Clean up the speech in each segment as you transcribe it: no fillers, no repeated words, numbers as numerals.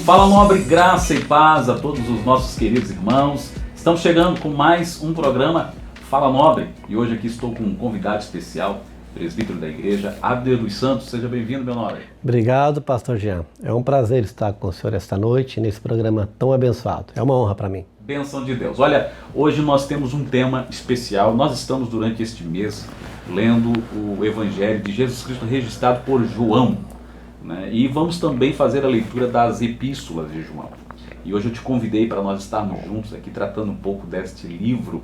Fala nobre, graça e paz a todos os nossos queridos irmãos. Estamos chegando com mais um programa Fala Nobre e hoje aqui estou com um convidado especial, presbítero da igreja, Abder dos Santos. Seja bem-vindo, meu nobre. Obrigado, pastor Jean. É um prazer estar com o senhor esta noite nesse programa tão abençoado. É uma honra para mim. Bênção de Deus. Olha, hoje nós temos um tema especial. Nós estamos durante este mês lendo o Evangelho de Jesus Cristo registrado por João, né? E vamos também fazer a leitura das epístolas de João. E hoje eu te convidei para nós estarmos juntos aqui tratando um pouco deste livro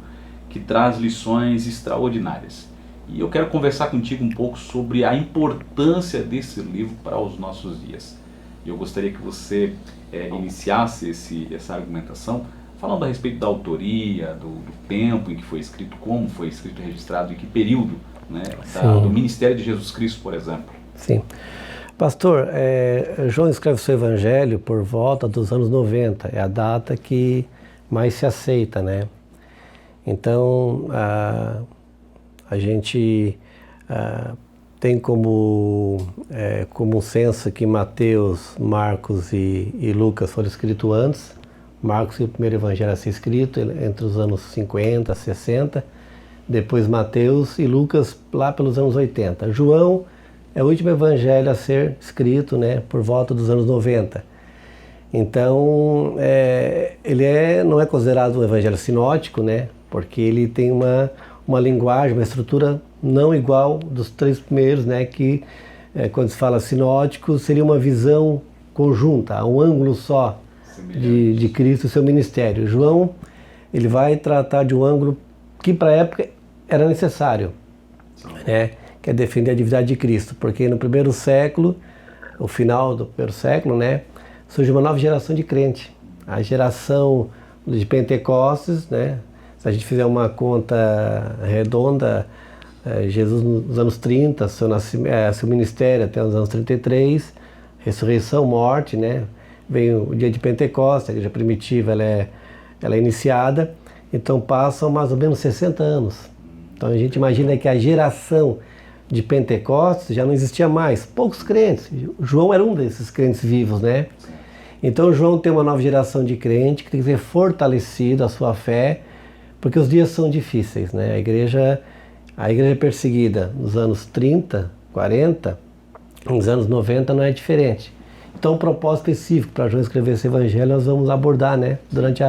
que traz lições extraordinárias. E eu quero conversar contigo um pouco sobre a importância desse livro para os nossos dias. E eu gostaria que você iniciasse essa argumentação falando a respeito da autoria, do tempo em que foi escrito, como foi escrito e registrado, em que período, né, do ministério de Jesus Cristo, por exemplo. Sim. Pastor, João escreve seu evangelho por volta dos anos 90, é a data que mais se aceita, né? Então, a gente tem como senso que Mateus, Marcos e Lucas foram escritos antes. Marcos, o primeiro evangelho a ser escrito entre os anos 50, 60, depois Mateus e Lucas lá pelos anos 80. João é o último evangelho a ser escrito, né, por volta dos anos 90. Então, ele não é considerado um evangelho sinótico, né, porque ele tem uma linguagem, uma estrutura não igual dos três primeiros, né, que quando se fala sinótico seria uma visão conjunta, um ângulo só de Cristo e seu ministério. João, ele vai tratar de um ângulo que para a época era necessário, né, que é defender a divindade de Cristo, porque no primeiro século, o final do primeiro século, né, surge uma nova geração de crente, a geração de Pentecostes, né. Se a gente fizer uma conta redonda, Jesus nos anos 30, seu ministério até os anos 33, ressurreição, morte, né? Vem o dia de Pentecostes, a igreja primitiva ela é iniciada, então passam mais ou menos 60 anos. Então a gente imagina que a geração de Pentecostes já não existia mais, poucos crentes. João era um desses crentes vivos, né? Então João tem uma nova geração de crente que tem que ser fortalecido a sua fé, porque os dias são difíceis, né? A igreja é perseguida nos anos 30, 40, nos anos 90 não é diferente. Então, um propósito específico para João escrever esse evangelho nós vamos abordar, né, durante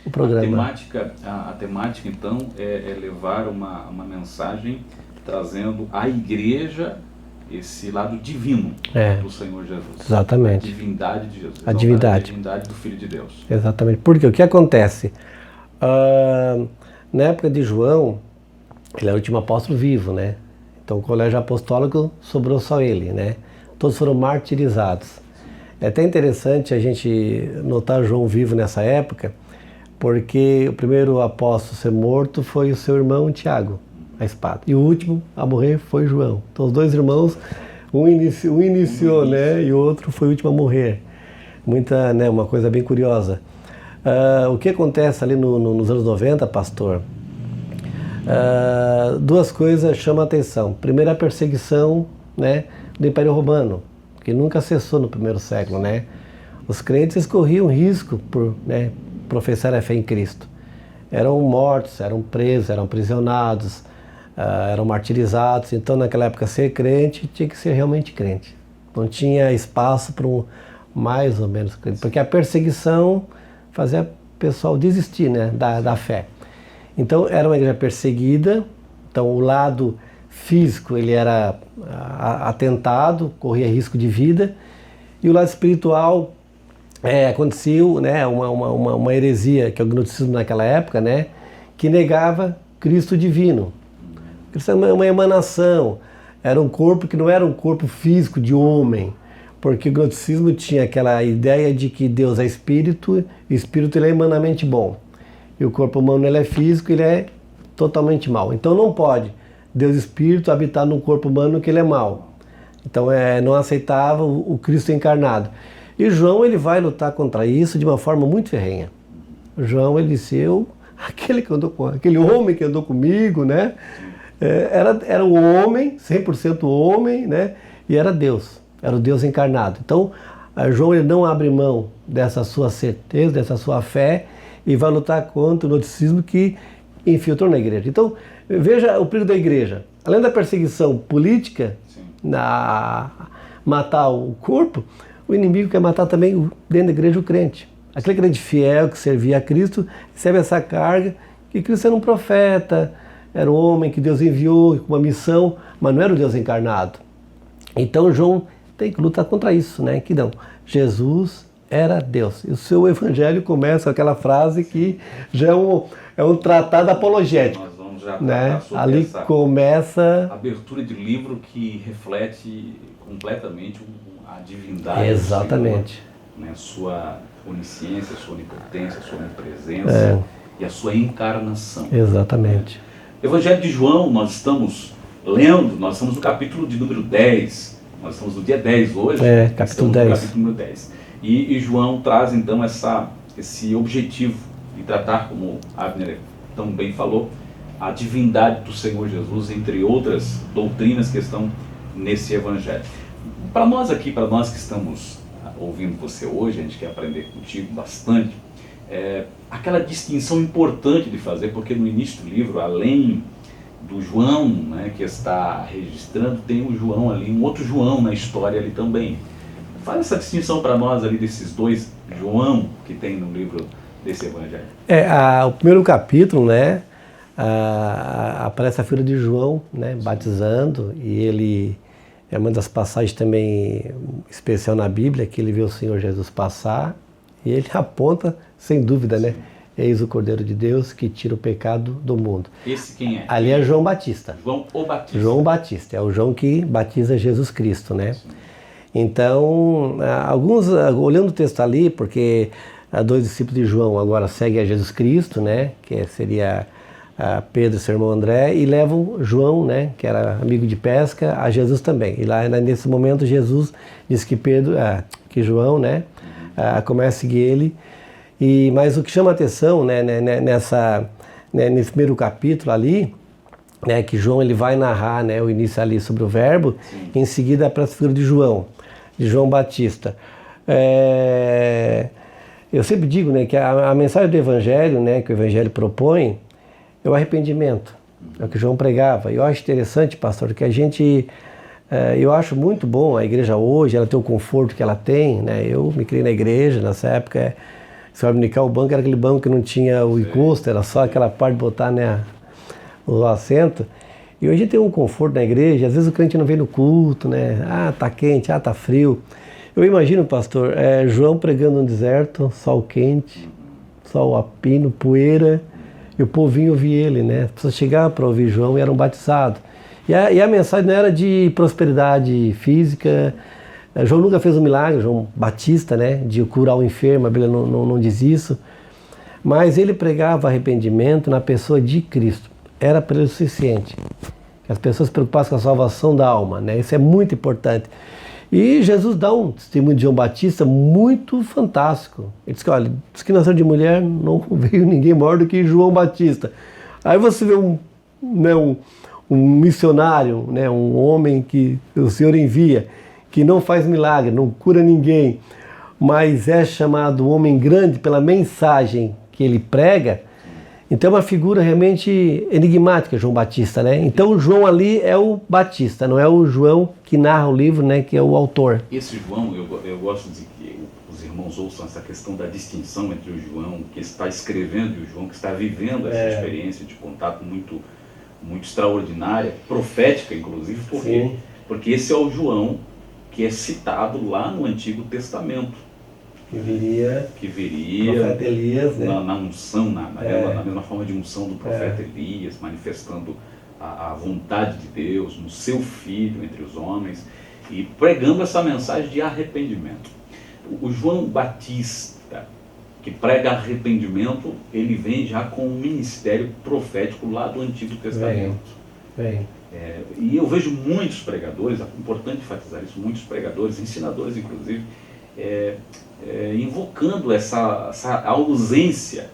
o programa. A temática, então, é levar uma mensagem trazendo à igreja esse lado divino do Senhor Jesus. Exatamente. A divindade de Jesus. A divindade do Filho de Deus. Exatamente. Porque o que acontece? Na época de João, ele é o último apóstolo vivo, né? Então o colégio apostólico sobrou só ele, né? Todos foram martirizados. É até interessante a gente notar João vivo nessa época, porque o primeiro apóstolo a ser morto foi o seu irmão Tiago, a espada. E o último a morrer foi João. Então os dois irmãos, um iniciou, né? E o outro foi o último a morrer. Uma coisa bem curiosa. O que acontece ali nos anos 90, pastor? Duas coisas chamam a atenção. Primeiro, a perseguição, né, do Império Romano, que nunca cessou no primeiro século, né? Os crentes corriam risco por, né, professar a fé em Cristo. Eram mortos, eram presos, eram aprisionados, eram martirizados. Então, naquela época, ser crente tinha que ser realmente crente. Não tinha espaço para um mais ou menos crente, porque a perseguição fazia o pessoal desistir, né, da fé. Então era uma igreja perseguida, então o lado físico ele era atentado, corria risco de vida, e o lado espiritual aconteceu, né, uma heresia, que é o gnosticismo naquela época, né, que negava Cristo divino. Cristo é uma emanação, era um corpo que não era um corpo físico de homem, porque o gnosticismo tinha aquela ideia de que Deus é espírito, e o espírito ele é emanamente bom. E o corpo humano ele é físico, ele é totalmente mau. Então não pode Deus espírito habitar num corpo humano que ele é mau. Então não aceitava o Cristo encarnado. E João ele vai lutar contra isso de uma forma muito ferrenha. João ele disse, aquele homem que andou comigo, né? Era um homem, 100% homem, né? E era Deus. Era o Deus encarnado. Então, João ele não abre mão dessa sua certeza, dessa sua fé e vai lutar contra o noticismo que infiltrou na igreja. Então, veja o perigo da igreja. Além da perseguição política, matar o corpo, o inimigo quer matar também dentro da igreja o crente. Aquele crente fiel que servia a Cristo recebe essa carga que Cristo era um profeta, era um homem que Deus enviou com uma missão, mas não era o Deus encarnado. Então João tem que lutar contra isso, né? Que não, Jesus era Deus. E o seu evangelho começa com aquela frase que já é um tratado apologético. Nós vamos já né? sobre Ali essa começa abertura de livro que reflete completamente a divindade exatamente do Senhor, né? Sua onisciência, sua onipotência, sua onipresença e a sua encarnação. Exatamente. Evangelho de João, nós estamos lendo, nós estamos no capítulo de número 10, nós estamos no dia 10 hoje, capítulo 10. No capítulo número 10. E João traz então esse objetivo de tratar, como Abner tão bem falou, a divindade do Senhor Jesus, entre outras doutrinas que estão nesse Evangelho. Para nós aqui, para nós que estamos ouvindo você hoje, a gente quer aprender contigo bastante, aquela distinção importante de fazer, porque no início do livro, além do João, né, que está registrando, tem o João ali, um outro João na história ali também. Faz essa distinção para nós ali desses dois João que tem no livro desse Evangelho. O primeiro capítulo, né, aparece a figura de João, né, batizando, e ele é uma das passagens também especial na Bíblia, que ele vê o Senhor Jesus passar, e ele aponta, sem dúvida, né, eis o Cordeiro de Deus que tira o pecado do mundo. Esse quem é? Ali é João Batista. João o Batista. João Batista, é o João que batiza Jesus Cristo, né? Sim. Então, alguns, olhando o texto ali, porque dois discípulos de João agora seguem a Jesus Cristo, né? Que seria Pedro e seu irmão André, e levam João, né? Que era amigo de pesca, a Jesus também. E lá, nesse momento, Jesus diz que que João, né? Começa a seguir ele. Mas o que chama a atenção, né? Nesse primeiro capítulo ali, né, que João ele vai narrar, né, o início ali sobre o verbo, em seguida aparece a figura de João Batista. Eu sempre digo, né, que a mensagem do Evangelho, né, que o Evangelho propõe, é o arrependimento, é o que João pregava. E eu acho interessante, pastor, que eu acho muito bom a igreja hoje, ela tem o conforto que ela tem, né, eu me criei na igreja, nessa época, se eu abnicar o banco, era aquele banco que não tinha o encosto, era só aquela parte de botar, né, o assento. E hoje tem um conforto na igreja, às vezes o crente não vem no culto, né? Tá quente, tá frio. Eu imagino, pastor, João pregando no deserto, sol quente, sol a pino, poeira, e o povinho ouvia ele, né? As pessoas chegavam para ouvir João e eram batizados. E a mensagem não era de prosperidade física. João nunca fez um milagre, João Batista, né? De curar o enfermo, a Bíblia não diz isso. Mas ele pregava arrependimento na pessoa de Cristo. Era para ele o suficiente. Que as pessoas se preocupassem com a salvação da alma, né? Isso é muito importante. E Jesus dá um testemunho de João Batista muito fantástico. Ele diz que, olha, diz que nasceu de mulher, não veio ninguém maior do que João Batista. Aí você vê um missionário, né? Um homem que o Senhor envia, que não faz milagre, não cura ninguém, mas é chamado homem grande pela mensagem que ele prega. Então é uma figura realmente enigmática, João Batista, né? Então o João ali é o Batista, não é o João que narra o livro, né? Que é o autor. Esse João, eu gosto de que os irmãos ouçam essa questão da distinção entre o João que está escrevendo e o João que está vivendo essa experiência de contato muito, muito extraordinária, profética inclusive, porque esse é o João que é citado lá no Antigo Testamento. Que viria profeta Elias, né? na unção, na mesma forma de unção do profeta Elias, manifestando a vontade de Deus no seu Filho entre os homens e pregando essa mensagem de arrependimento. O João Batista, que prega arrependimento, ele vem já com um ministério profético lá do Antigo Testamento. E eu vejo muitos pregadores, é importante enfatizar isso, muitos pregadores, ensinadores inclusive, invocando essa ausência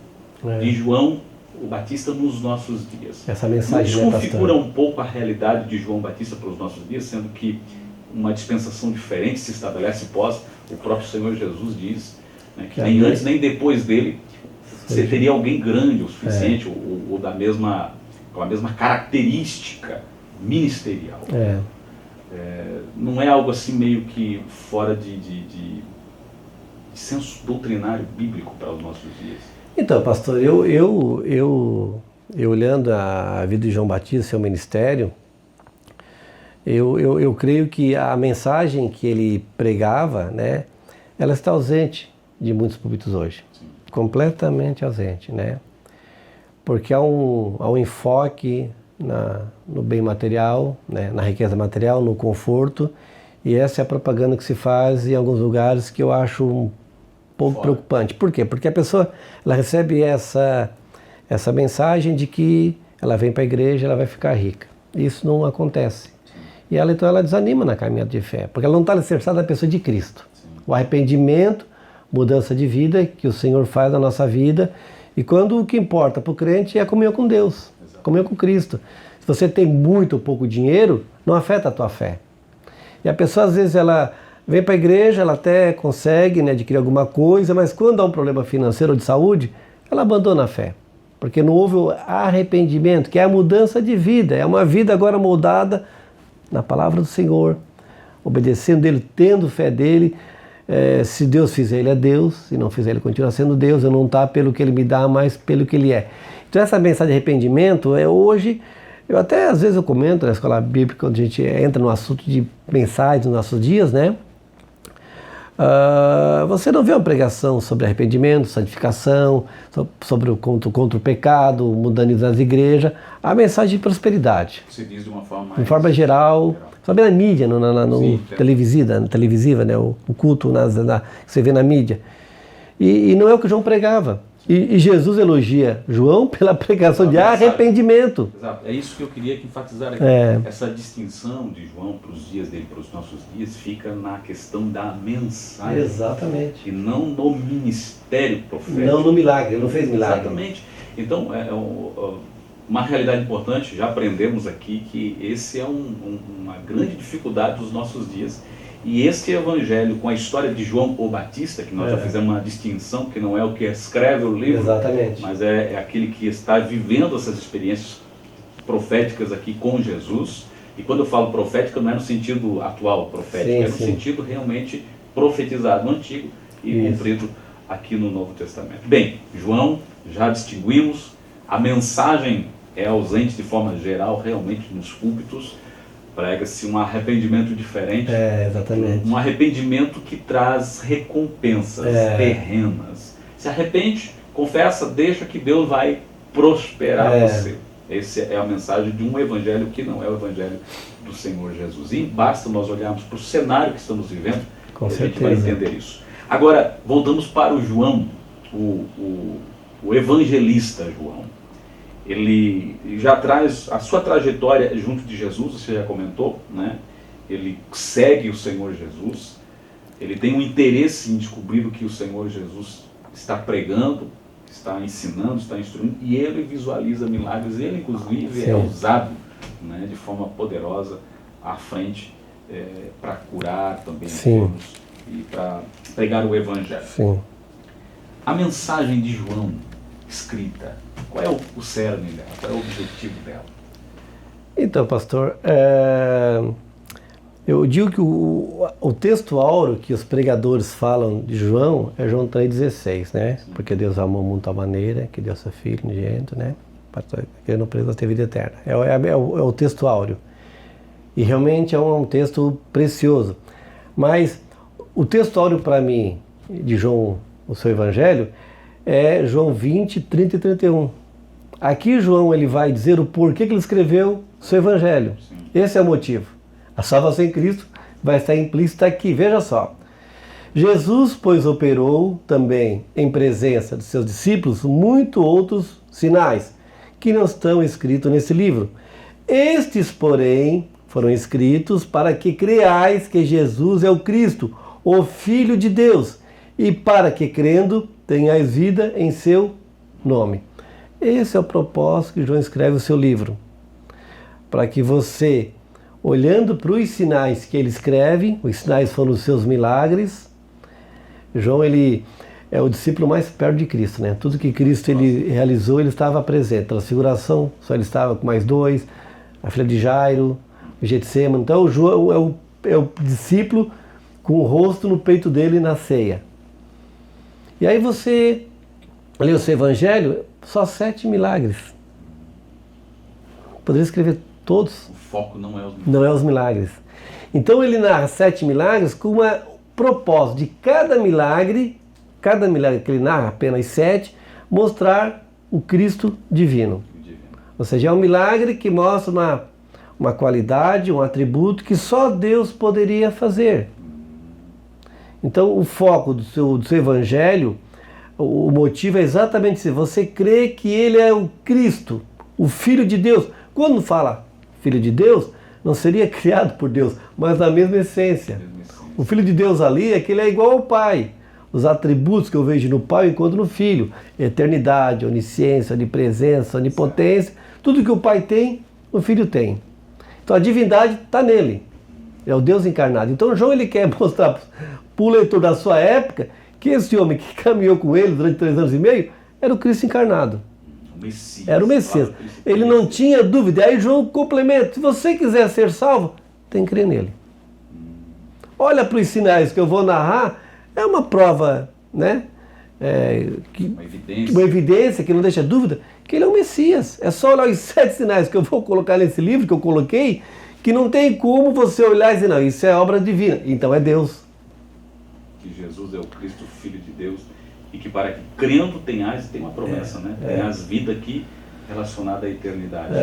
de João o Batista nos nossos dias. Essa mensagem não desconfigura um pouco a realidade de João Batista para os nossos dias, sendo que uma dispensação diferente se estabelece pós o próprio Senhor Jesus diz, né, que nem antes nem depois dele você teria alguém grande o suficiente ou com a mesma característica ministerial. Não é algo assim meio que fora de senso doutrinário bíblico para os nossos dias. Então, pastor, eu olhando a vida de João Batista, seu ministério, eu creio que a mensagem que ele pregava, né, ela está ausente de muitos púlpitos hoje. Sim. Completamente ausente, né? Porque há um enfoque no bem material, né, na riqueza material, no conforto, e essa é a propaganda que se faz em alguns lugares que eu acho um pouco preocupante. Por quê? Porque a pessoa ela recebe essa mensagem de que ela vem para a igreja, ela vai ficar rica. Isso não acontece. E então ela desanima na caminhada de fé, porque ela não está alicerçada na pessoa de Cristo. Sim. O arrependimento, mudança de vida que o Senhor faz na nossa vida, e quando o que importa para o crente é a comunhão com Deus, comunhão com Cristo. Se você tem muito ou pouco dinheiro, não afeta a tua fé. E a pessoa às vezes ela vem para a igreja, ela até consegue, né, adquirir alguma coisa, mas quando há um problema financeiro ou de saúde, ela abandona a fé. Porque não houve o arrependimento, que é a mudança de vida, é uma vida agora moldada na palavra do Senhor, obedecendo Ele, tendo fé dEle. Se Deus fizer, Ele é Deus, se não fizer, Ele continua sendo Deus. Eu não estou pelo que Ele me dá, mas pelo que Ele é. Então essa mensagem de arrependimento hoje, eu até às vezes eu comento na escola bíblica, quando a gente entra no assunto de mensagens nos nossos dias, né? Você não vê uma pregação sobre arrependimento, santificação, sobre contra o pecado, mudando nas igrejas. A mensagem de prosperidade. Se diz de uma forma mais... De forma geral, sabe na mídia, televisiva, né, o culto que você vê na mídia. E não é o que João pregava. E Jesus elogia João pela pregação de arrependimento. Exato. É isso que eu queria enfatizar aqui. Essa distinção de João para os dias dele, para os nossos dias, fica na questão da mensagem. Exatamente. E não no ministério profético. Não no milagre, ele não fez milagre. Exatamente. Então, uma realidade importante, já aprendemos aqui que esse é uma grande dificuldade dos nossos dias. E este evangelho, com a história de João o Batista, que nós já fizemos uma distinção, que não é o que escreve o livro, exatamente, mas é aquele que está vivendo essas experiências proféticas aqui com Jesus. E quando eu falo profética, não é no sentido atual profético, no sentido realmente profetizado no Antigo e cumprido aqui no Novo Testamento. Bem, João, já distinguimos, a mensagem é ausente de forma geral realmente nos púlpitos. Prega-se um arrependimento diferente, exatamente, um arrependimento que traz recompensas terrenas. Se arrepende, confessa, deixa que Deus vai prosperar você. Essa é a mensagem de um evangelho que não é o evangelho do Senhor Jesus. E basta nós olharmos para o cenário que estamos vivendo, que a gente vai entender isso. Agora, voltamos para o João, o evangelista João. Ele já traz a sua trajetória junto de Jesus, você já comentou, né? Ele segue o Senhor Jesus, ele tem um interesse em descobrir o que o Senhor Jesus está pregando, está ensinando, está instruindo, e ele visualiza milagres, ele inclusive é usado, né, de forma poderosa à frente para curar também enfermos e para pregar o Evangelho. Sim. A mensagem de João escrita, qual é o cerne dela? Qual é o objetivo dela? Então, pastor, eu digo que o texto áureo que os pregadores falam de João é João 3,16, né? Sim. Porque Deus amou o mundo de tal maneira que deu seu Filho unigênito, né? Para que ele não precisa ter vida eterna. É o texto áureo. E realmente é um texto precioso. Mas o texto áureo para mim, de João, o seu Evangelho, é João 20, 30 e 31. Aqui João ele vai dizer o porquê que ele escreveu o seu Evangelho. Sim. Esse é o motivo. A salvação em Cristo vai estar implícita aqui. Veja só. Jesus, pois, operou também em presença de seus discípulos muitos outros sinais que não estão escritos nesse livro. Estes, porém, foram escritos para que creais que Jesus é o Cristo, o Filho de Deus, e para que, crendo, tenhais vida em seu nome. Esse é o propósito que João escreve o seu livro. Para que você, olhando para os sinais que ele escreve, os sinais foram os seus milagres. João, ele é o discípulo mais perto de Cristo, né? Tudo que Cristo ele realizou, ele estava presente. Transfiguração, só ele estava com mais dois, a filha de Jairo, o Getsêmani. Então, João é o discípulo com o rosto no peito dele na ceia. E aí você lê o seu evangelho, só 7 milagres. Poderia escrever todos. O foco não é os milagres. Não é os milagres. Então ele narra 7 milagres com uma propósito de cada milagre que ele narra, apenas 7, mostrar o Cristo divino. Ou seja, é um milagre que mostra uma qualidade, um atributo que só Deus poderia fazer. Então o foco do seu evangelho, o motivo é exatamente isso. Você crê que ele é o Cristo, o Filho de Deus. Quando fala Filho de Deus, não seria criado por Deus, mas na mesma essência. O Filho de Deus ali é que ele é igual ao Pai. Os atributos que eu vejo no Pai eu encontro no Filho. Eternidade, onisciência, onipresença, onipotência. Tudo que o Pai tem, o Filho tem. Então a divindade está nele. É o Deus encarnado. Então João ele quer mostrar para o leitor da sua época que esse homem que caminhou com ele durante 3 anos e meio era o Cristo encarnado. Messias, era o Messias. Claro, ele não tinha dúvida. E aí João complementa. Se você quiser ser salvo, tem que crer nele. Olha para os sinais que eu vou narrar. É uma prova, né? Uma evidência que não deixa dúvida que ele é o Messias. É só olhar os 7 sinais que eu vou colocar nesse livro, que eu coloquei, que não tem como você olhar e dizer, não, isso é obra divina. Então é Deus. Que Jesus é o Cristo, Filho de Deus, e que para que crendo tenhas, tem uma promessa, né? Tenhas vida aqui relacionada à eternidade,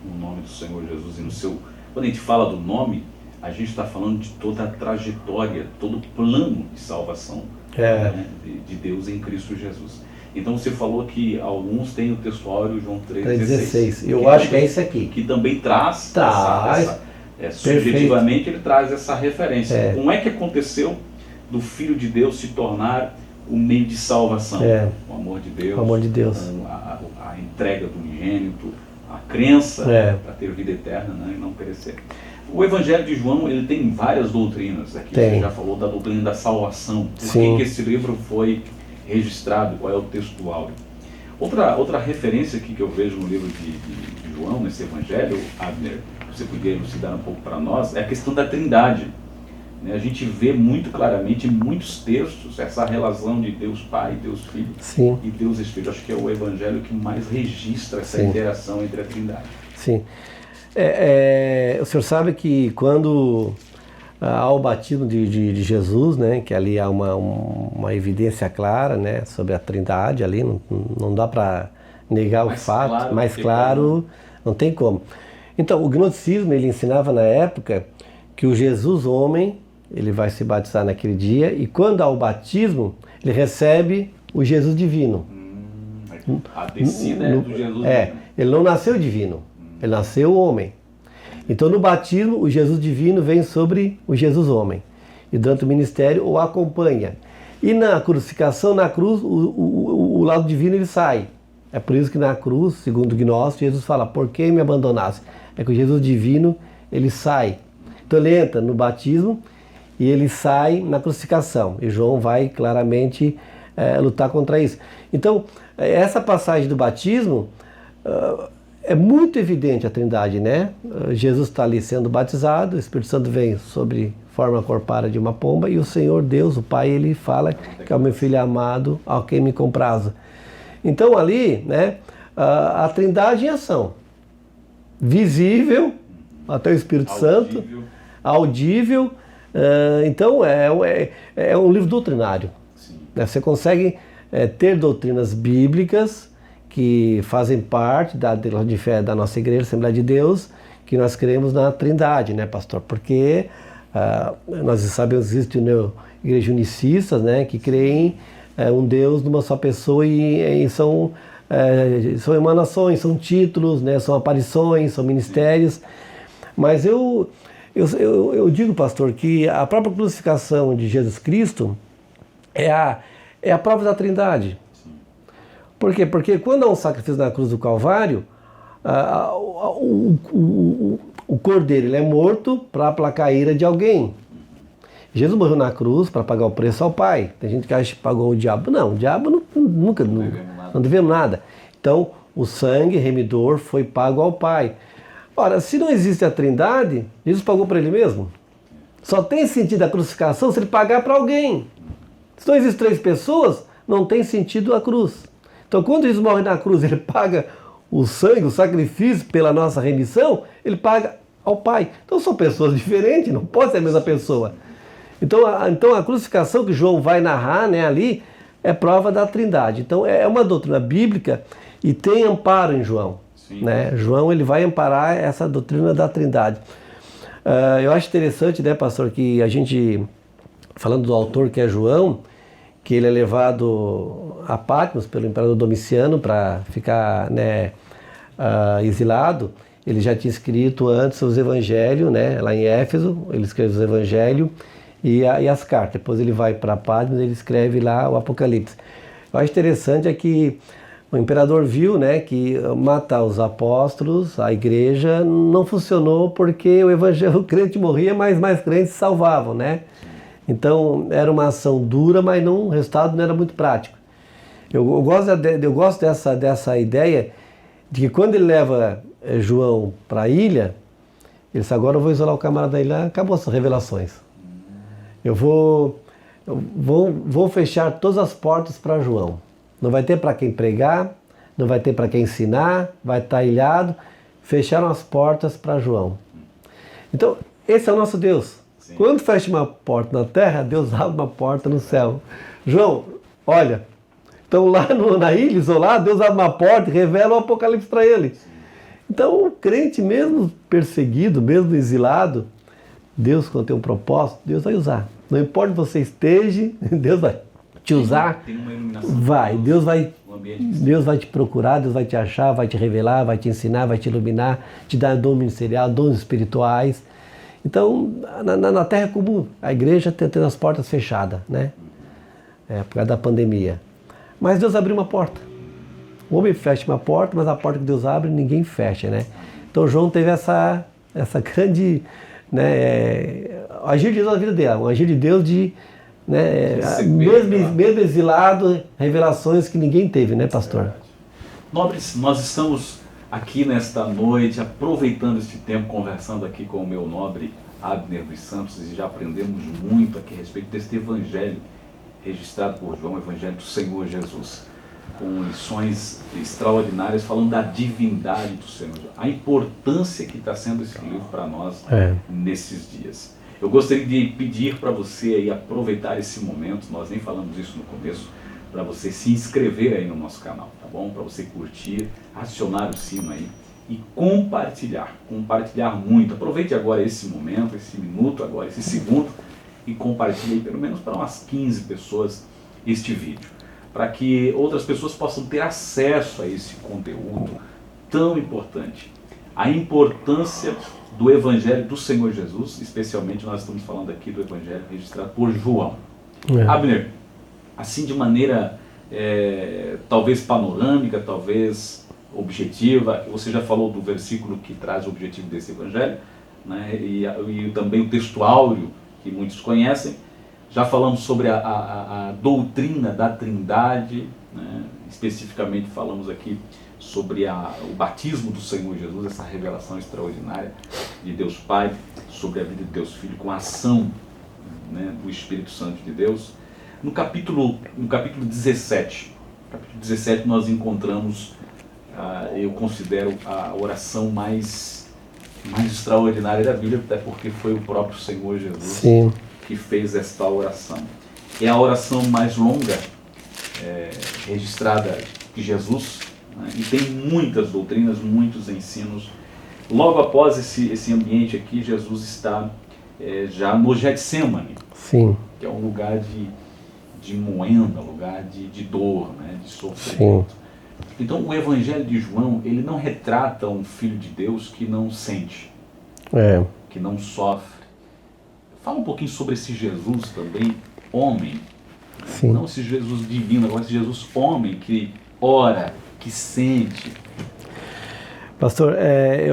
no nome do Senhor Jesus e no seu... Quando a gente fala do nome, a gente está falando de toda a trajetória, todo o plano de salvação né, de Deus em Cristo Jesus. Então você falou que alguns têm o textuário João 3,16. Eu acho que é esse aqui. Que também traz subjetivamente ele traz essa referência. Como é que aconteceu do Filho de Deus se tornar o meio de salvação? O amor de Deus, a entrega do unigênito, a crença para ter vida eterna, né, e não perecer. O Evangelho de João ele tem várias doutrinas. Aqui você já falou da doutrina da salvação. Por que esse livro foi registrado? Qual é o textual? Outra referência aqui que eu vejo no livro de João, nesse Evangelho, Abner, você podia elucidar um pouco para nós, é a questão da Trindade. A gente vê muito claramente em muitos textos essa relação de Deus Pai, Deus Filho e Deus Espírito. Acho que é o Evangelho que mais registra essa interação entre a Trindade. Sim. O senhor sabe que quando há o batismo de Jesus, né, que ali há uma evidência clara, né, sobre a Trindade, ali não dá para negar o fato, mais claro, não tem como. Então, o gnosticismo, ele ensinava na época que o Jesus homem, ele vai se batizar naquele dia, e quando há o batismo, ele recebe o Jesus divino. A descida é do Jesus divino. Ele não nasceu divino. Ele nasceu homem. Então no batismo o Jesus divino vem sobre o Jesus homem. E durante o ministério o acompanha. E na crucificação, na cruz, o lado divino ele sai. É por isso que na cruz, segundo o gnóstico, Jesus fala, por que me abandonasse? É que o Jesus divino ele sai. Então ele entra no batismo e ele sai na crucificação. E João vai claramente lutar contra isso. Então essa passagem do batismo... é muito evidente a Trindade, né? Jesus está ali sendo batizado, o Espírito Santo vem sobre forma corpórea de uma pomba e o Senhor Deus, o Pai, ele fala que é o meu Filho amado, ao quem me comprazo. Então ali, né, a Trindade em ação, visível, até o Espírito Santo, audível. Então é um livro doutrinário. Né? Você consegue ter doutrinas bíblicas que fazem parte da de fé da nossa igreja, Assembleia de Deus, que nós cremos na Trindade, né, pastor? Porque nós sabemos que existe igreja unicistas, né, que creem um Deus numa só pessoa e são emanações, são títulos, né, são aparições, são ministérios. Mas eu digo, pastor, que a própria crucificação de Jesus Cristo é a prova da Trindade. Por quê? Porque quando há um sacrifício na cruz do Calvário, o cordeiro ele é morto para aplacar a ira de alguém. Jesus morreu na cruz para pagar o preço ao Pai. Tem gente que acha que pagou o diabo. Não, o diabo nunca não devemos nada. Então, o sangue remidor foi pago ao Pai. Ora, se não existe a Trindade, Jesus pagou para ele mesmo? Só tem sentido a crucificação se ele pagar para alguém. Se não existem 3 pessoas, não tem sentido a cruz. Então, quando Jesus morre na cruz, ele paga o sangue, o sacrifício pela nossa remissão, ele paga ao Pai. Então, são pessoas diferentes, não pode ser a mesma pessoa. Então a crucificação que João vai narrar, né, ali é prova da Trindade. Então é uma doutrina bíblica e tem amparo em João. Né? João ele vai amparar essa doutrina da Trindade. Eu acho interessante, né, pastor, que a gente, falando do autor que é João, que ele é levado a Patmos pelo imperador Domiciano para ficar, né, exilado. Ele já tinha escrito antes os evangelhos, né, lá em Éfeso, ele escreve os evangelhos e as cartas. Depois ele vai para Patmos e ele escreve lá o Apocalipse. Eu acho interessante é que o imperador viu, né, que matar os apóstolos, a igreja, não funcionou porque o evangelho, o crente morria, mas mais crentes se salvavam, né? Então era uma ação dura, mas o resultado não era muito prático. Eu gosto dessa ideia de que quando ele leva João para a ilha, ele disse, agora eu vou isolar o camarada da ilha, acabou as revelações. Eu vou fechar todas as portas para João. Não vai ter para quem pregar, não vai ter para quem ensinar, vai estar ilhado. Fecharam as portas para João. Então, esse é o nosso Deus. Sim. Quando fecha uma porta na terra, Deus abre uma porta no céu. João, olha, então lá na ilha, isolado, Deus abre uma porta e revela o Apocalipse para ele. Então, o crente, mesmo perseguido, mesmo exilado, Deus, quando tem um propósito, Deus vai usar. Não importa onde você esteja, Deus vai te usar. Tem uma iluminação. Deus vai te procurar, Deus vai te achar, vai te revelar, vai te ensinar, vai te iluminar, te dar dom ministerial, dons espirituais. Então, na terra comum, a igreja tendo as portas fechadas, né? Por causa da pandemia. Mas Deus abriu uma porta. O homem fecha uma porta, mas a porta que Deus abre, ninguém fecha, né? Então, João teve essa grande... né, agir de Deus na vida dela, um agir de Deus de, né, mesmo exilado, revelações que ninguém teve, né, pastor? Nobres, nós estamos aqui nesta noite, aproveitando este tempo, conversando aqui com o meu nobre Abner dos Santos, e já aprendemos muito aqui a respeito deste evangelho registrado por João, o evangelho do Senhor Jesus, com lições extraordinárias, falando da divindade do Senhor, a importância que está sendo esse livro para nós nesses dias. Eu gostaria de pedir para você aí aproveitar esse momento, nós nem falamos isso no começo, para você se inscrever aí no nosso canal, tá bom? Para você curtir, acionar o sino aí e compartilhar muito. Aproveite agora esse momento, esse minuto agora, esse segundo, e compartilhe aí pelo menos para umas 15 pessoas este vídeo, para que outras pessoas possam ter acesso a esse conteúdo tão importante. A importância do Evangelho do Senhor Jesus, especialmente nós estamos falando aqui do Evangelho registrado por João. Abner, assim de maneira talvez panorâmica, talvez objetiva, você já falou do versículo que traz o objetivo desse Evangelho, né, e também o texto áureo, que muitos conhecem. Já falamos sobre a doutrina da Trindade, né? Especificamente falamos aqui sobre o batismo do Senhor Jesus, essa revelação extraordinária de Deus Pai sobre a vida de Deus Filho, com a ação, né, do Espírito Santo de Deus. No capítulo 17, nós encontramos, eu considero a oração mais extraordinária da Bíblia, até porque foi o próprio Senhor Jesus que fez esta oração. É a oração mais longa registrada de Jesus, né? E tem muitas doutrinas, muitos ensinos. Logo após esse ambiente aqui, Jesus está já no Getsêmani, que é um lugar de moenda, lugar de dor, né? De sofrimento. Sim. Então o Evangelho de João, ele não retrata um filho de Deus que não sente, que não sofre. Fala um pouquinho sobre esse Jesus também, homem. Sim. Não esse Jesus divino, agora esse Jesus homem que ora, que sente. Pastor,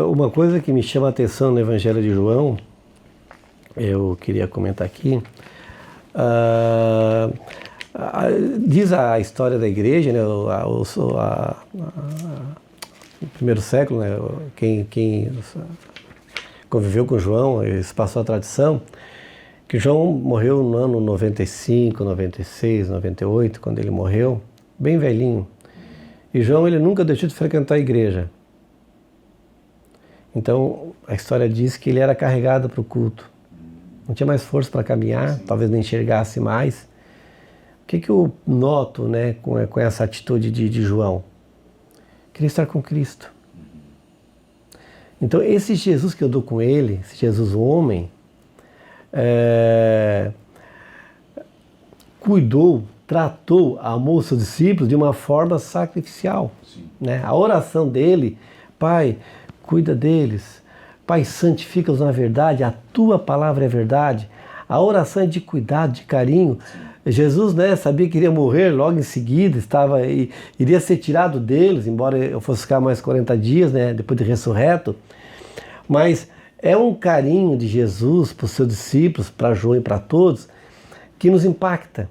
uma coisa que me chama a atenção no Evangelho de João, eu queria comentar aqui, diz a história da igreja, né, no primeiro século, né, quem conviveu com João, eles passou a tradição, que João morreu no ano 95, 96, 98, quando ele morreu, bem velhinho. E João, ele nunca deixou de frequentar a igreja. Então, a história diz que ele era carregado para o culto. Não tinha mais força para caminhar, talvez não enxergasse mais. O que eu noto, né, com essa atitude de João? Queria estar com Cristo. Então, esse Jesus que eu dou com ele, esse Jesus homem, cuidou, tratou, amou seus discípulos de uma forma sacrificial. Né? A oração dele, Pai, cuida deles. Pai, santifica-os na verdade, a tua palavra é verdade. A oração é de cuidado, de carinho. Jesus, né, sabia que iria morrer logo em seguida, iria ser tirado deles, embora eu fosse ficar mais 40 dias, né, depois de ressurreto. Mas é um carinho de Jesus para os seus discípulos, para João e para todos, que nos impacta.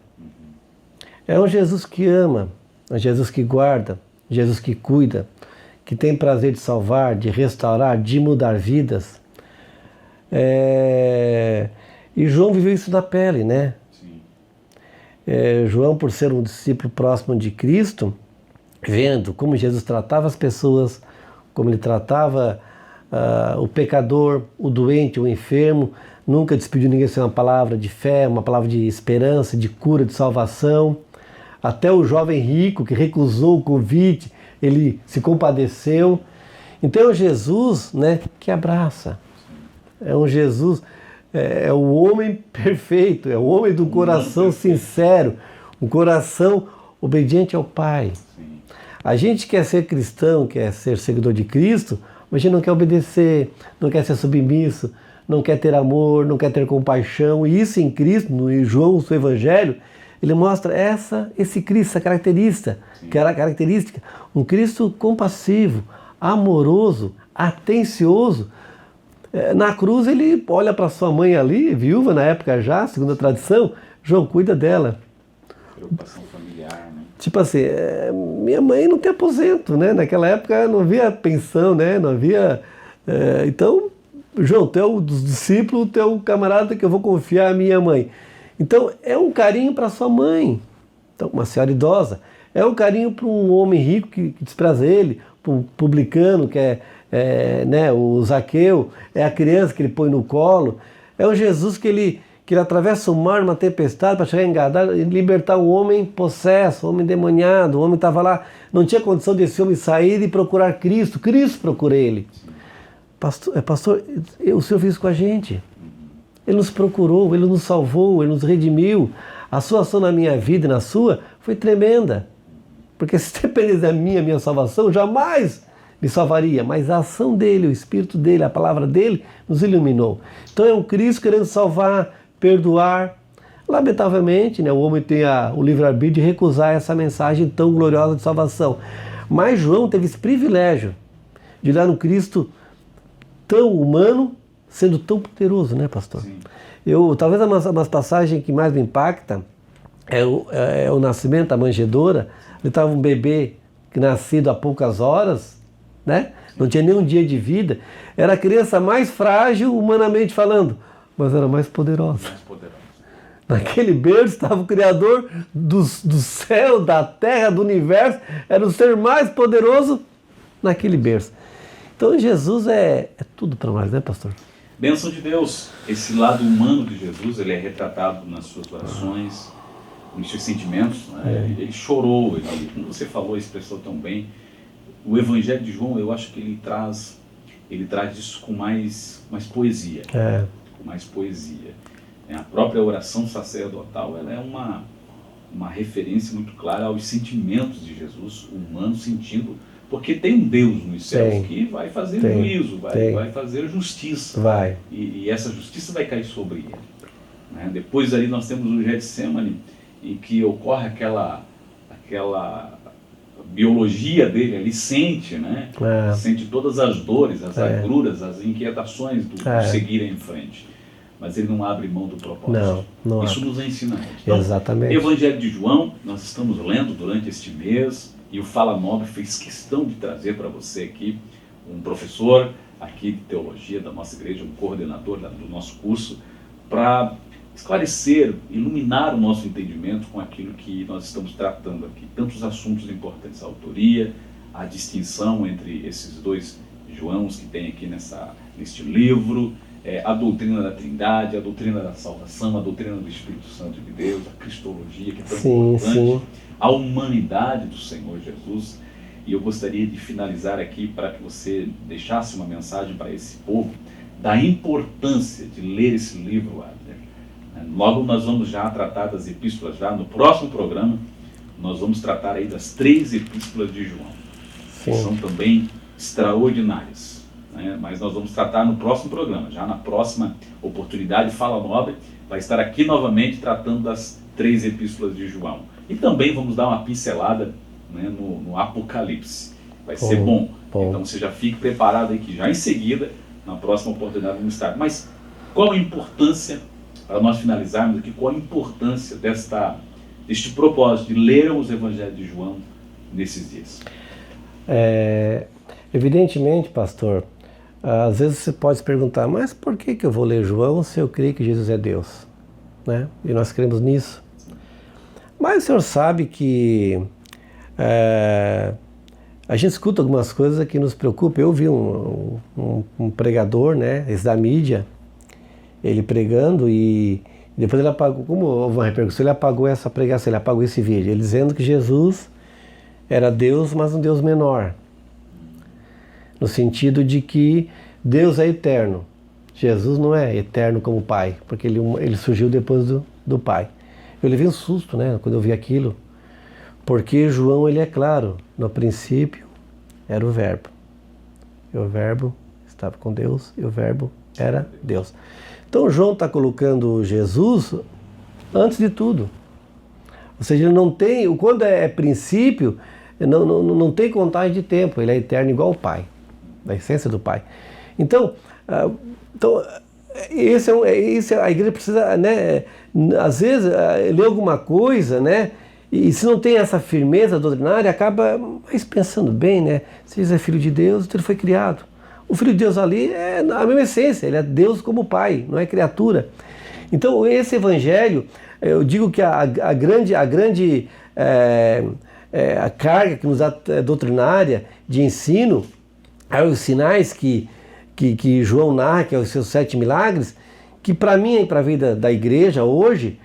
É um Jesus que ama, é um Jesus que guarda, Jesus que cuida, que tem prazer de salvar, de restaurar, de mudar vidas. E João viveu isso na pele, né? João, por ser um discípulo próximo de Cristo, vendo como Jesus tratava as pessoas, como ele tratava o pecador, o doente, o enfermo, nunca despediu ninguém sem uma palavra de fé, uma palavra de esperança, de cura, de salvação. Até o jovem rico que recusou o convite, ele se compadeceu. Então é um Jesus, né, que abraça. É um Jesus, é o homem perfeito, é o homem do coração sincero, um coração obediente ao Pai. A gente quer ser cristão, quer ser seguidor de Cristo, mas a gente não quer obedecer, não quer ser submisso, não quer ter amor, não quer ter compaixão. E isso em Cristo, no João, no seu Evangelho, ele mostra esse Cristo, essa característica, um Cristo compassivo, amoroso, atencioso. Na cruz ele olha para sua mãe ali, viúva na época já, segundo a tradição, João, cuida dela. Preocupação familiar, né? Tipo assim, minha mãe não tem aposento, né? Naquela época não havia pensão, né? Não havia... então, João, tu é um dos discípulos, tu é um camarada que eu vou confiar a minha mãe. Então, é um carinho para sua mãe, então, uma senhora idosa. É um carinho para um homem rico que despreza ele, para um publicano que né, o Zaqueu, é a criança que ele põe no colo. É o Jesus que ele atravessa o mar numa tempestade para chegar em Gadara e libertar um homem possesso, um homem endemoniado, um homem que estava lá, não tinha condição desse homem sair e procurar Cristo. Cristo procura ele. Pastor, o Senhor fez isso com a gente. Ele nos procurou, Ele nos salvou, Ele nos redimiu. A sua ação na minha vida e na sua foi tremenda. Porque se dependesse da minha salvação, jamais me salvaria. Mas a ação dEle, o Espírito dEle, a palavra dEle nos iluminou. Então é um Cristo querendo salvar, perdoar. Lamentavelmente, né, o homem tem o livre-arbítrio de recusar essa mensagem tão gloriosa de salvação. Mas João teve esse privilégio de olhar no Cristo tão humano, sendo tão poderoso, né, pastor? Sim. Talvez uma passagem que mais me impacta é o nascimento da manjedoura. Ele estava um bebê nascido há poucas horas, né? Não tinha nem um dia de vida. Era a criança mais frágil, humanamente falando, mas era mais poderosa. Naquele berço estava o Criador do céu, da terra, do universo. Era o ser mais poderoso naquele berço. Então Jesus é tudo para nós, né, pastor? Bênção de Deus. Esse lado humano de Jesus, ele é retratado nas suas orações, nos seus sentimentos. Né? Ele chorou, como você falou, expressou tão bem. O Evangelho de João, eu acho que ele traz isso com mais poesia. Com mais poesia. A própria oração sacerdotal, ela é uma referência muito clara aos sentimentos de Jesus, humano, sentindo. Porque tem um Deus nos céus que vai fazer juízo, vai fazer justiça. E essa justiça vai cair sobre ele. Né? Depois ali nós temos o Getsemane, em que ocorre aquela biologia dele ali sente, né? Sente todas as dores, as agruras, as inquietações do seguir em frente. Mas ele não abre mão do propósito. Não Isso abre. nos ensina muito. Então, exatamente. Evangelho de João, nós estamos lendo durante este mês, e o Fala Nobre fez questão de trazer para você aqui um professor aqui de teologia da nossa igreja, um coordenador do nosso curso, para esclarecer, iluminar o nosso entendimento com aquilo que nós estamos tratando aqui. Tantos assuntos importantes, a autoria, a distinção entre esses dois Joãos que tem aqui neste livro, a doutrina da Trindade, a doutrina da salvação, a doutrina do Espírito Santo de Deus, a cristologia, que é tão importante, a humanidade do Senhor Jesus. E eu gostaria de finalizar aqui para que você deixasse uma mensagem para esse povo da importância de ler esse livro, Abner. Logo nós vamos já tratar das epístolas, já no próximo programa, nós vamos tratar aí das 3 epístolas de João, que são também extraordinárias, né? Mas nós vamos tratar no próximo programa, já na próxima oportunidade. Fala Nobre vai estar aqui novamente tratando das 3 epístolas de João. E também vamos dar uma pincelada, né, no Apocalipse. Vai ser bom. Então você já fique preparado aí que já em seguida, na próxima oportunidade, vamos estar. Mas qual a importância, para nós finalizarmos aqui, qual a importância deste propósito de ler os Evangelhos de João nesses dias? Evidentemente, pastor, às vezes você pode se perguntar, mas por que eu vou ler João se eu creio que Jesus é Deus? Né? E nós cremos nisso. Mas o senhor sabe que a gente escuta algumas coisas que nos preocupam. Eu vi um pregador, né, esse da mídia, ele pregando, e depois ele apagou, como houve uma repercussão, ele apagou essa pregação, ele apagou esse vídeo, ele dizendo que Jesus era Deus, mas um Deus menor, no sentido de que Deus é eterno, Jesus não é eterno como Pai, porque ele surgiu depois do Pai. Eu levei um susto, né, quando eu vi aquilo, porque João, ele é claro, no princípio era o Verbo, e o Verbo estava com Deus, e o Verbo era Deus. Então João está colocando Jesus antes de tudo. Ou seja, ele não tem, quando é princípio, não tem contagem de tempo, ele é eterno igual ao Pai, da essência do Pai. Então a igreja precisa, né, às vezes, ler alguma coisa, né, e se não tem essa firmeza doutrinária, acaba mas pensando bem, né, se Jesus é filho de Deus, então ele foi criado. O Filho de Deus ali é a mesma essência, ele é Deus como Pai, não é criatura. Então esse Evangelho, eu digo que a grande carga que nos dá doutrinária de ensino, é os sinais que João narra, que é os seus 7 milagres, que para mim e para a vida da igreja hoje,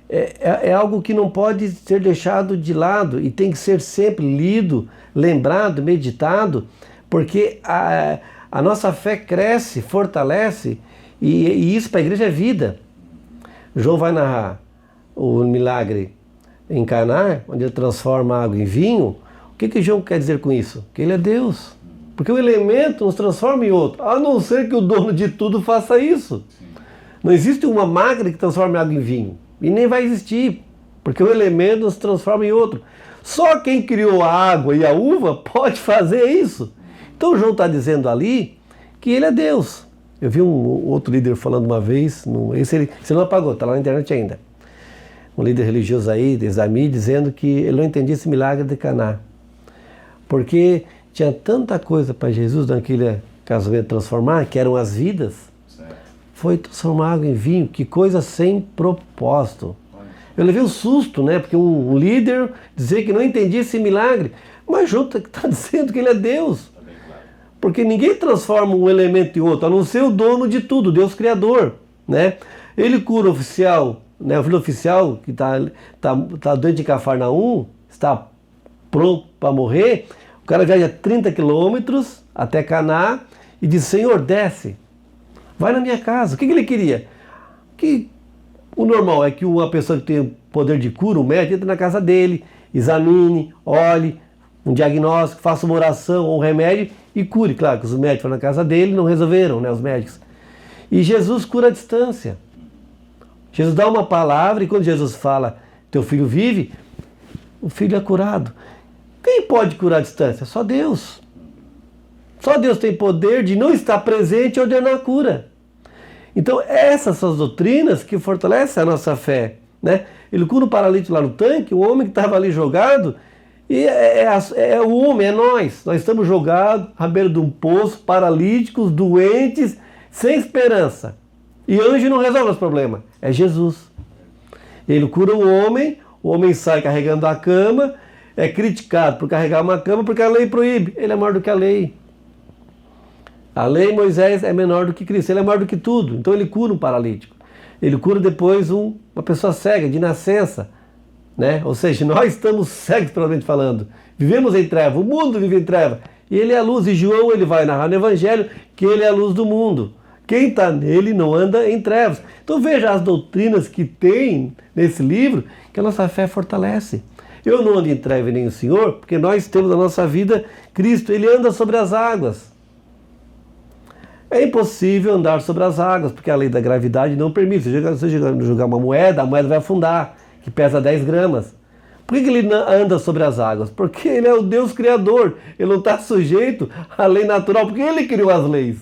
é algo que não pode ser deixado de lado e tem que ser sempre lido, lembrado, meditado, porque a nossa fé cresce, fortalece, e isso para a igreja é vida. João vai narrar o milagre em Caná, onde ele transforma a água em vinho. O que João quer dizer com isso? Que ele é Deus. Porque o elemento nos transforma em outro, a não ser que o dono de tudo faça isso. Não existe uma máquina que transforme água em vinho, e nem vai existir, porque o elemento nos transforma em outro. Só quem criou a água e a uva pode fazer isso. Então João está dizendo ali que ele é Deus. Eu vi um outro líder falando uma vez, esse ele não apagou, está lá na internet ainda. Um líder religioso aí, Desami, dizendo que ele não entendia esse milagre de Caná. Porque tinha tanta coisa para Jesus naquele casamento transformar, que eram as vidas. Certo. Foi transformar água em vinho, que coisa sem propósito. Eu levei um susto, né? Porque um líder dizer que não entendia esse milagre. Mas João está dizendo que ele é Deus. Porque ninguém transforma um elemento em outro, a não ser o dono de tudo, Deus Criador, né? Ele cura o oficial, né? O filho oficial que tá doente em Cafarnaum, está pronto para morrer. O cara viaja 30 quilômetros até Caná e diz, Senhor, desce, vai na minha casa. O que ele queria? Que o normal é que uma pessoa que tem poder de cura, o médico, entre na casa dele, examine, olhe, um diagnóstico, faça uma oração ou um remédio e cure. Claro que os médicos foram na casa dele, não resolveram, né, os médicos. E Jesus cura a distância. Jesus dá uma palavra e quando Jesus fala, teu filho vive, o filho é curado. Quem pode curar à distância? Só Deus. Só Deus tem poder de não estar presente e ordenar a cura. Então essas são as doutrinas que fortalecem a nossa fé, né? Ele cura o paralítico lá no tanque, o homem que estava ali jogado, e é o homem, é nós. Nós estamos jogados à beira de um poço, paralíticos, doentes, sem esperança. E anjo não resolve os problemas, é Jesus. Ele cura o homem sai carregando a cama, é criticado por carregar uma cama porque a lei proíbe. Ele é maior do que a lei. A lei Moisés é menor do que Cristo, ele é maior do que tudo. Então ele cura um paralítico. Ele cura depois uma pessoa cega, de nascença. Né? Ou seja, nós estamos cegos, espiritualmente falando. Vivemos em treva, o mundo vive em treva. E ele é a luz. E João ele vai narrar no Evangelho que ele é a luz do mundo. Quem está nele não anda em trevas. Então veja as doutrinas que tem nesse livro que a nossa fé fortalece. Eu não ando em treva nem o Senhor, porque nós temos na nossa vida Cristo. Ele anda sobre as águas. É impossível andar sobre as águas, porque a lei da gravidade não permite. Se você jogar uma moeda, a moeda vai afundar, que pesa 10 gramas. Por que ele anda sobre as águas? Porque ele é o Deus Criador. Ele não está sujeito à lei natural, porque ele criou as leis.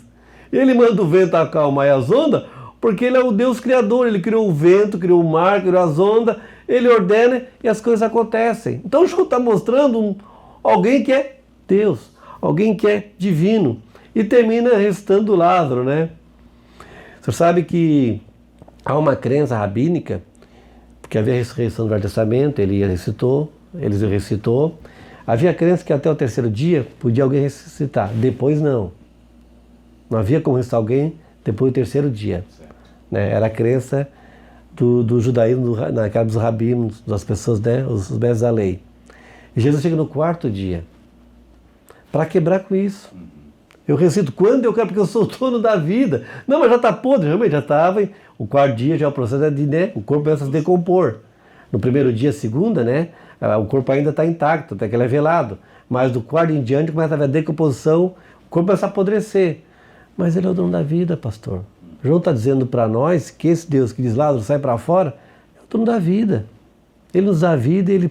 Ele manda o vento acalmar e as ondas, porque ele é o Deus Criador. Ele criou o vento, criou o mar, criou as ondas, ele ordena e as coisas acontecem. Então João está mostrando alguém que é Deus, alguém que é divino. E termina restando Lázaro, né? Você sabe que há uma crença rabínica, porque havia a ressurreição do Velho Testamento, ele recitou. Havia a crença que até o terceiro dia podia alguém ressuscitar, depois não. Não havia como ressuscitar alguém depois do terceiro dia. Né? Era a crença do judaísmo, naquela dos rabinos, das pessoas, né? Os mestres da lei. E Jesus chega no quarto dia para quebrar com isso. Eu recito quando eu quero, porque eu sou o dono da vida. Não, mas já está podre, realmente já estava. O quarto dia já é o processo de, né? O corpo começa a se decompor. No primeiro dia, segunda, né? O corpo ainda está intacto, até que ele é velado. Mas do quarto em diante começa a haver decomposição, o corpo começa a apodrecer. Mas ele é o dono da vida, pastor. João está dizendo para nós que esse Deus que diz Lázaro sai para fora, é o dono da vida. Ele nos dá vida e ele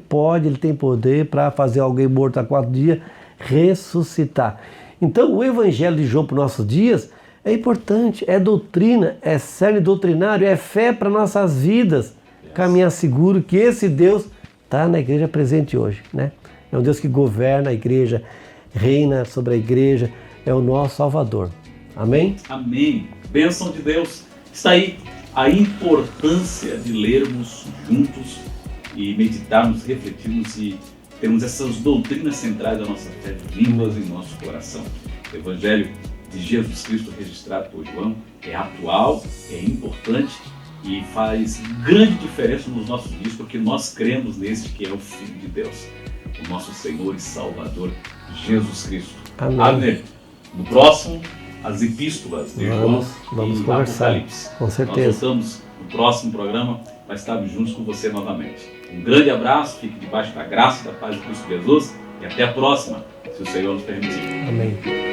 tem poder para fazer alguém morto há 4 dias ressuscitar. Então o Evangelho de João para os nossos dias é importante, é doutrina, é cerne doutrinário, é fé para nossas vidas. Caminhar seguro que esse Deus está na igreja presente hoje. Né? É um Deus que governa a igreja, reina sobre a igreja, é o nosso Salvador. Amém? Amém. Bênção de Deus. Está aí a importância de lermos juntos e meditarmos, refletirmos e temos essas doutrinas centrais da nossa fé vivas em nosso coração. O Evangelho de Jesus Cristo registrado por João é atual, é importante e faz grande diferença nos nossos dias, porque nós cremos nesse que é o Filho de Deus, o nosso Senhor e Salvador, Jesus Cristo. Amém. Amém. No próximo, as epístolas de João vamos e conversar, Apocalipse. com certeza. Nós voltamos no próximo programa para estarmos juntos com você novamente. Um grande abraço, fique debaixo da graça e da paz de Cristo Jesus e até a próxima, se o Senhor nos permitir. Amém.